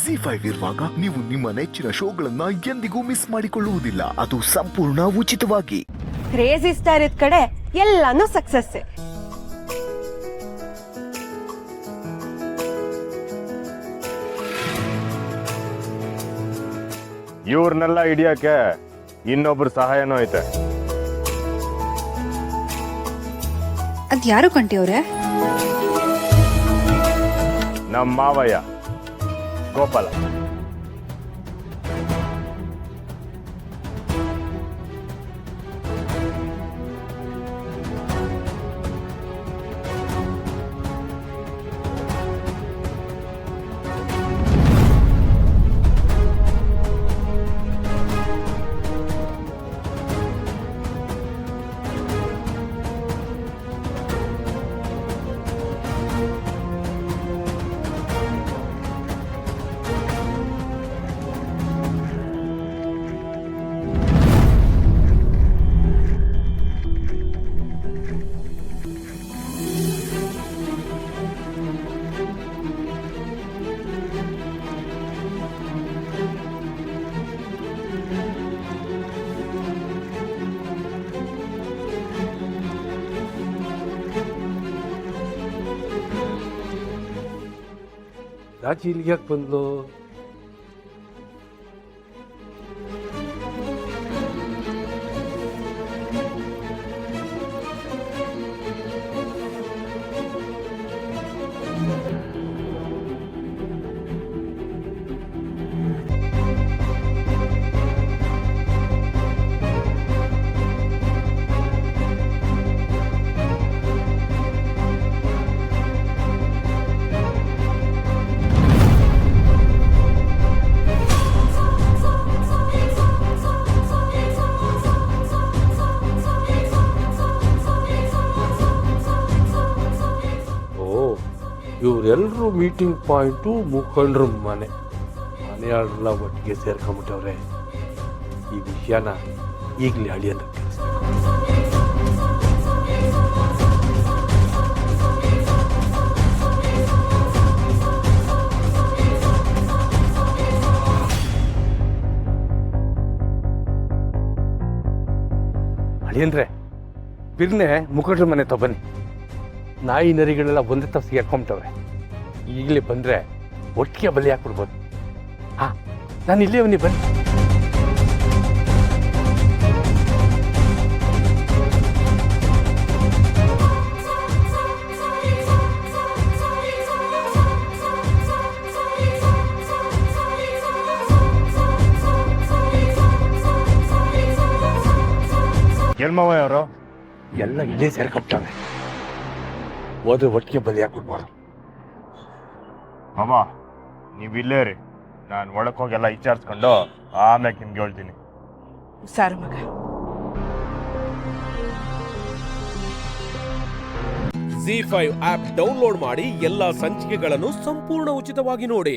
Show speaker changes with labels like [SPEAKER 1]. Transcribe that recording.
[SPEAKER 1] ಜಿ5 ಇರುವಾಗ ನೀವು ನಿಮ್ಮ ನೆಚ್ಚಿನ ಶೋಗಳನ್ನ ಎಂದಿಗೂ ಮಿಸ್ ಮಾಡಿಕೊಳ್ಳುವುದಿಲ್ಲ. ಅದು ಸಂಪೂರ್ಣ ಉಚಿತವಾಗಿ.
[SPEAKER 2] ಕ್ರೇಜಿ ಸ್ಟಾರ್ ಇದ್ ಕಡೆ ಎಲ್ಲಾನು ಸಕ್ಸಸ್.
[SPEAKER 3] ಇವ್ರನ್ನೆಲ್ಲ ಹಿಡಿಯಕ್ಕೆ ಇನ್ನೊಬ್ರು ಸಹಾಯನೂ ಐತೆ.
[SPEAKER 4] ಅದ್ ಯಾರು ಕಂಟಿ ಅವ್ರೆ?
[SPEAKER 3] ನಮ್ಮ ಮಾವಯ್ಯ ಗೋಪಾಲ.
[SPEAKER 5] ರಾಜಿ ಇಲ್ಲಿಗೆ ಯಾಕೆ ಬಂದ್ಲು? ಇವರೆಲ್ಲರೂ ಮೀಟಿಂಗ್ ಪಾಯಿಂಟು ಮುಖಂಡ್ರ ಮನೆಯಾಳೆಲ್ಲ ಒಟ್ಟಿಗೆ ಸೇರ್ಕೊಂಬಿಟ್ಟವ್ರೆ. ಈ ವಿಷಯನ ಈಗಲೇ ಅಳಿಯಂದ್ರೆ ಅಳಿಯಂದ್ರೆ ಬಿರ್ನೆ ಮುಖಂಡ್ರ ಮನೆ ತಬನ್ನಿ. ನಾಯಿ ನರಿಗಳೆಲ್ಲ ಒಂದೇ ತ ಸೇರ್ಕೊಂಬಿಟ್ಟವ್ರೆ. ಈಗಲೇ ಬಂದರೆ ಒಟ್ಟಿಗೆ ಬಲಿ ಹಾಕ್ಬಿಡ್ಬೋದು. ಹಾಂ, ನಾನು ಇಲ್ಲೇ ಬನ್ನಿ ಬನ್ನಿ.
[SPEAKER 3] ಎಲ್ಮವ ಅವರು
[SPEAKER 5] ಎಲ್ಲ ಇಲ್ಲೇ ಸೇರ್ಕೊಂಬಿಟ್ಟವ್ರೆ. ಹೋದ್ರೆ ಒಟ್ಟಿಗೆ ಬಲಿ ಹಾಕ್ಬಿಡ್ಬಾರ್ದು.
[SPEAKER 3] ಮಾಮ ನೀವು ಇಲ್ಲೇ ರೀ, ನಾನು ಒಳಕ್ಕೆ ಹೋಗೆಲ್ಲ ವಿಚಾರಿಸ್ಕೊಂಡು ಆಮ್ಯಾಕೆ ನಿಮ್ಗೆ ಹೇಳ್ತೀನಿ.
[SPEAKER 2] ಸಾರು ಮಗ.
[SPEAKER 6] ಜಿ5 ಆಪ್ ಡೌನ್ಲೋಡ್ ಮಾಡಿ ಎಲ್ಲಾ ಸಂಚಿಕೆಗಳನ್ನು ಸಂಪೂರ್ಣ ಉಚಿತವಾಗಿ ನೋಡಿ.